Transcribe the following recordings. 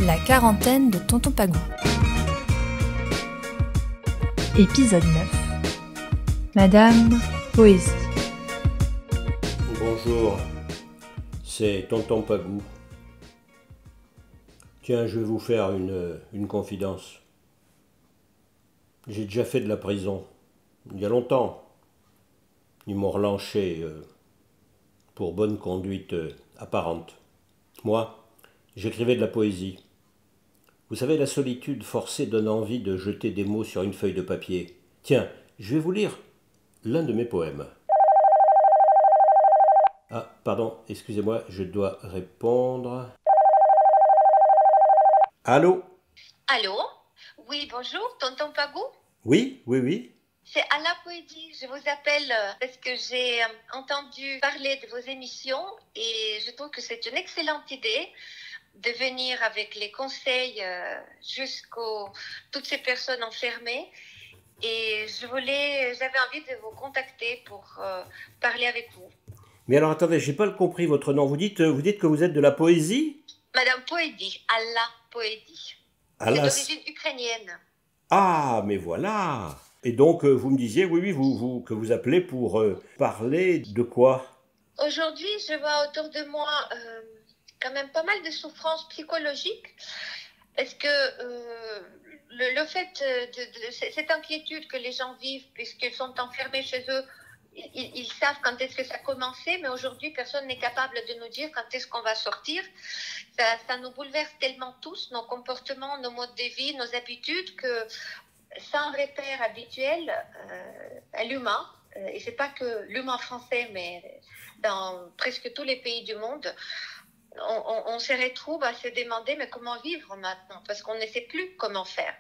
La quarantaine de Tonton Pagou. Épisode 9. Madame Poésie. Bonjour, c'est Tonton Pagou. Tiens, je vais vous faire une confidence. J'ai déjà fait de la prison, il y a longtemps. Ils m'ont relâché pour bonne conduite apparente. Moi, j'écrivais de la poésie. Vous savez, la solitude forcée donne envie de jeter des mots sur une feuille de papier. Tiens, je vais vous lire l'un de mes poèmes. Ah, pardon, excusez-moi, je dois répondre. Allô? Allô? Oui, bonjour, Tonton Pagou? Oui. C'est Ala Poésie. Je vous appelle parce que j'ai entendu parler de vos émissions et je trouve que c'est une excellente idée de venir avec les conseils jusqu'aux toutes ces personnes enfermées. Et j'avais envie de vous contacter pour parler avec vous. Mais alors attendez, j'ai pas compris votre nom. Vous dites que vous êtes de la poésie? Madame Poésie, Ala Poésie. C'est d'origine ukrainienne. Ah, mais voilà. Et donc vous me disiez, oui, que vous appelez pour parler de quoi? Aujourd'hui, je vois autour de moi quand même pas mal de souffrances psychologiques parce que le fait de cette inquiétude que les gens vivent puisqu'ils sont enfermés chez eux, ils savent quand est-ce que ça a commencé, mais aujourd'hui, personne n'est capable de nous dire quand est-ce qu'on va sortir. Ça nous bouleverse tellement tous, nos comportements, nos modes de vie, nos habitudes, que sans repère habituel à l'humain, et c'est pas que l'humain français, mais dans presque tous les pays du monde, on se retrouve à se demander mais comment vivre maintenant, parce qu'on ne sait plus comment faire.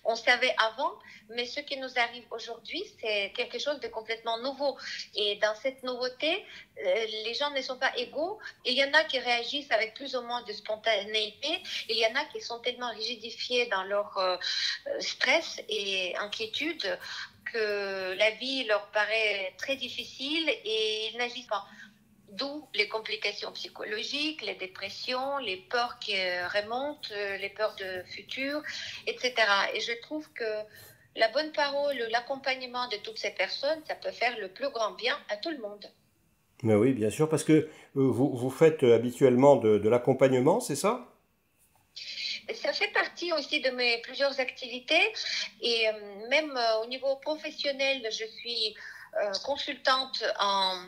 On savait avant, mais ce qui nous arrive aujourd'hui, c'est quelque chose de complètement nouveau. Et dans cette nouveauté, les gens ne sont pas égaux. Il y en a qui réagissent avec plus ou moins de spontanéité. Il y en a qui sont tellement rigidifiés dans leur stress et inquiétude que la vie leur paraît très difficile et ils n'agissent pas. D'où les complications psychologiques, les dépressions, les peurs qui remontent, les peurs de futur, etc. Et je trouve que la bonne parole, l'accompagnement de toutes ces personnes, ça peut faire le plus grand bien à tout le monde. Mais oui, bien sûr, parce que vous faites habituellement de l'accompagnement, c'est ça? Ça fait partie aussi de mes plusieurs activités et même au niveau professionnel, je suis consultante en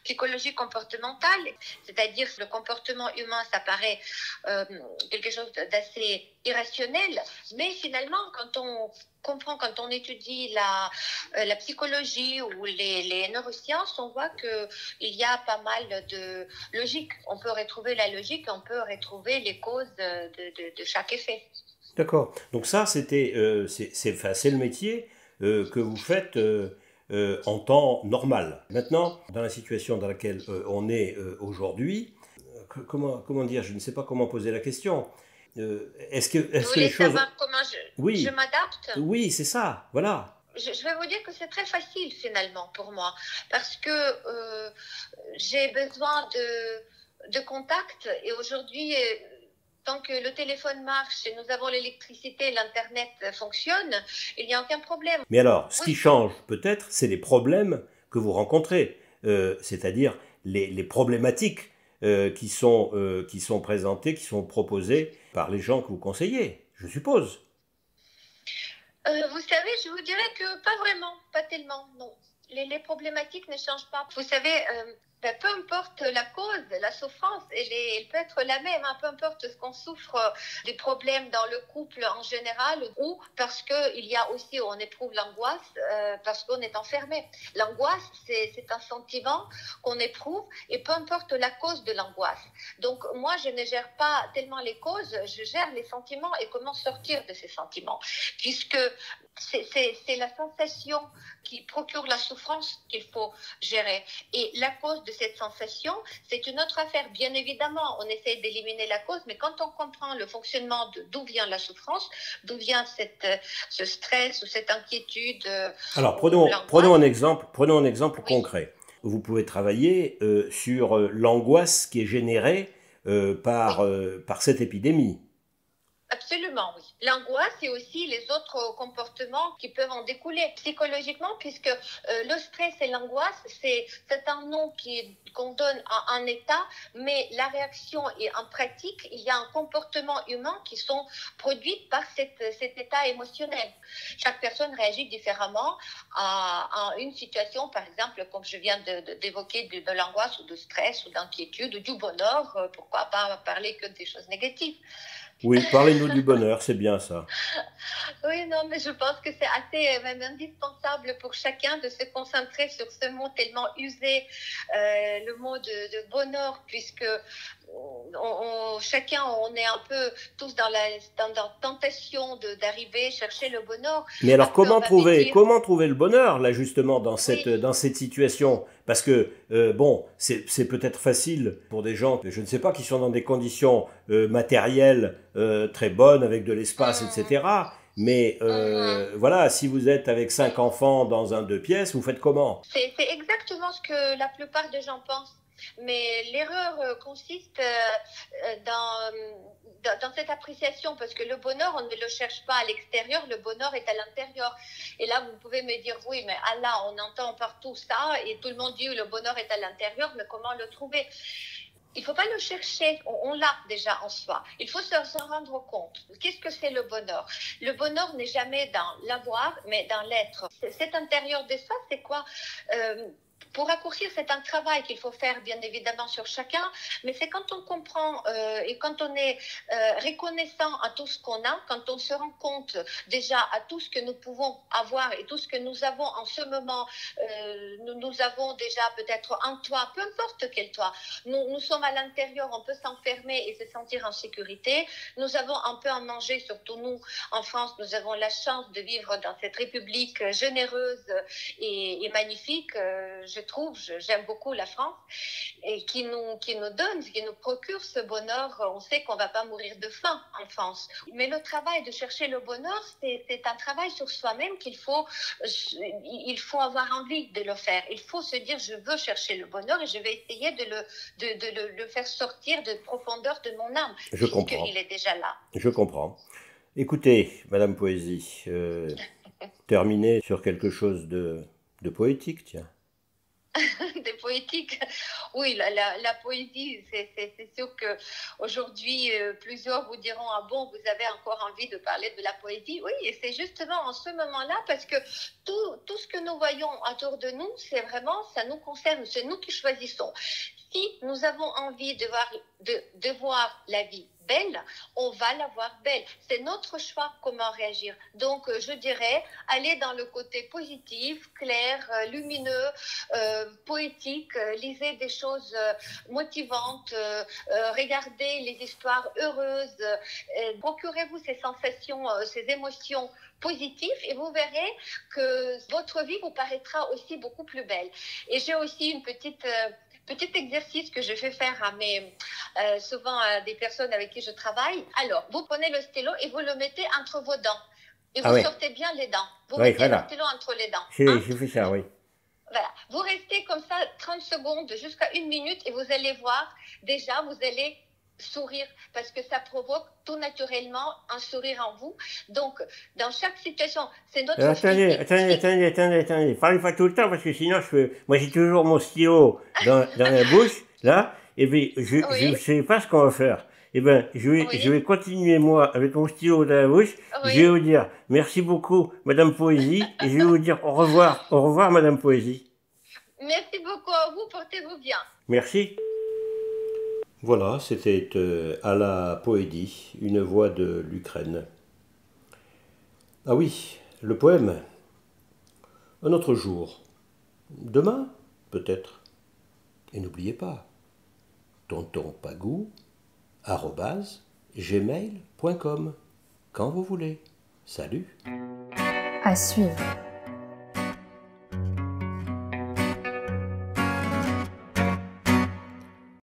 psychologie comportementale, c'est-à-dire que le comportement humain, ça paraît quelque chose d'assez irrationnel, mais finalement, quand on comprend, quand on étudie la psychologie ou les neurosciences, on voit qu'il y a pas mal de logique. On peut retrouver la logique, on peut retrouver les causes de chaque effet. D'accord. Donc ça, c'est le métier que vous faites en temps normal. Maintenant, dans la situation dans laquelle on est aujourd'hui, comment dire, je ne sais pas comment poser la question. Est-ce que les choses... savoir comment je m'adapte? Oui, c'est ça, voilà. Je vais vous dire que c'est très facile finalement pour moi, parce que j'ai besoin de contact et aujourd'hui... Tant que le téléphone marche et nous avons l'électricité, l'Internet fonctionne, il n'y a aucun problème. Mais alors, ce qui change peut-être, c'est les problèmes que vous rencontrez, c'est-à-dire les problématiques qui sont présentées, qui sont proposées par les gens que vous conseillez, je suppose. Vous savez, je vous dirais que pas vraiment, pas tellement, non. Les problématiques ne changent pas. Vous savez... peu importe la cause, la souffrance, elle peut être la même, hein, peu importe ce qu'on souffre des problèmes dans le couple en général ou parce qu'il y a aussi, on éprouve l'angoisse parce qu'on est enfermé. L'angoisse, c'est un sentiment qu'on éprouve et peu importe la cause de l'angoisse. Donc moi, je ne gère pas tellement les causes, je gère les sentiments et comment sortir de ces sentiments, puisque c'est la sensation qui procure la souffrance qu'il faut gérer. Et la cause de cette sensation, c'est une autre affaire. Bien évidemment, on essaie d'éliminer la cause, mais quand on comprend le fonctionnement d'où vient la souffrance, d'où vient ce stress ou cette inquiétude. Alors, prenons un exemple concret. Vous pouvez travailler sur l'angoisse qui est générée par cette épidémie. Absolument, oui. L'angoisse et aussi les autres comportements qui peuvent en découler psychologiquement, puisque le stress et l'angoisse, c'est un nom qu'on donne à un état, mais la réaction et en pratique, il y a un comportement humain qui sont produits par cet état émotionnel. Chaque personne réagit différemment à une situation, par exemple, comme je viens d'évoquer, de l'angoisse ou de stress ou d'inquiétude ou du bonheur, pourquoi pas parler que des choses négatives. Oui, parlez-nous du bonheur, c'est bien ça. Oui, non, mais je pense que c'est assez même indispensable pour chacun de se concentrer sur ce mot tellement usé, le mot de bonheur, puisque chacun, on est un peu tous dans la tentation d'arriver, chercher le bonheur. Mais alors, Après, on va me dire, comment trouver le bonheur, là, justement, dans oui, cette situation? Parce que, bon, c'est peut-être facile pour des gens, je ne sais pas, qui sont dans des conditions matérielles très bonnes, avec de l'espace, etc. Mais voilà, si vous êtes avec 5 enfants dans un 2 pièces, vous faites comment? c'est exactement ce que la plupart des gens pensent. Mais l'erreur consiste dans cette appréciation, parce que le bonheur, on ne le cherche pas à l'extérieur, le bonheur est à l'intérieur. Et là, vous pouvez me dire, oui, mais Allah, on entend partout ça, et tout le monde dit le bonheur est à l'intérieur, mais comment le trouver? Il ne faut pas le chercher, on l'a déjà en soi. Il faut s'en rendre compte. Qu'est-ce que c'est le bonheur? Le bonheur n'est jamais dans l'avoir, mais dans l'être. Cet intérieur de soi, c'est quoi? Pour raccourcir, c'est un travail qu'il faut faire, bien évidemment, sur chacun, mais c'est quand on comprend et quand on est reconnaissant à tout ce qu'on a, quand on se rend compte déjà à tout ce que nous pouvons avoir et tout ce que nous avons en ce moment, nous avons déjà peut-être un toit, peu importe quel toit, nous sommes à l'intérieur, on peut s'enfermer et se sentir en sécurité, nous avons un peu à manger, surtout nous, en France, nous avons la chance de vivre dans cette république généreuse et magnifique, je trouve, j'aime beaucoup la France, et qui nous donne, qui nous procure ce bonheur. On sait qu'on ne va pas mourir de faim en France. Mais le travail de chercher le bonheur, c'est un travail sur soi-même il faut avoir envie de le faire. Il faut se dire, je veux chercher le bonheur et je vais essayer de le faire sortir de profondeur de mon âme, Je comprends. puisqu'il est déjà là. Je comprends. Écoutez, Madame Poésie, terminez sur quelque chose de poétique, tiens. Des poétiques. Oui, la poésie, c'est sûr qu'aujourd'hui, plusieurs vous diront, ah bon, vous avez encore envie de parler de la poésie? Oui, et c'est justement en ce moment-là, parce que tout ce que nous voyons autour de nous, c'est vraiment, ça nous concerne, c'est nous qui choisissons. Si nous avons envie de voir la vie belle, on va la voir belle. C'est notre choix comment réagir. Donc, je dirais, aller dans le côté positif, clair, lumineux, poétique, lisez des choses motivantes, regardez les histoires heureuses, procurez-vous ces sensations, ces émotions positives et vous verrez que votre vie vous paraîtra aussi beaucoup plus belle. Et j'ai aussi une petit exercice que je fais faire souvent à des personnes avec qui je travaille. Alors, vous prenez le stylo et vous le mettez entre vos dents. Et vous sortez bien les dents. Vous mettez le stylo entre les dents. J'ai fait ça, oui. Voilà. Vous restez comme ça 30 secondes jusqu'à 1 minute et vous allez voir, déjà, vous allez sourire parce que ça provoque tout naturellement un sourire en vous. Donc, dans chaque situation, c'est notre Attendez. Parlez pas tout le temps parce que sinon, moi, j'ai toujours mon stylo dans la bouche, là, et puis je ne sais pas ce qu'on va faire. Eh bien, je vais continuer, moi, avec mon stylo dans la bouche. Oui. Je vais vous dire merci beaucoup, Madame Poésie, et je vais vous dire au revoir, Madame Poésie. Merci beaucoup à vous, portez-vous bien. Merci. Voilà, c'était à la Poésie, une voix de l'Ukraine. Ah oui, le poème. Un autre jour. Demain, peut-être. Et n'oubliez pas, tontonpagou@gmail.com. Quand vous voulez. Salut. À suivre.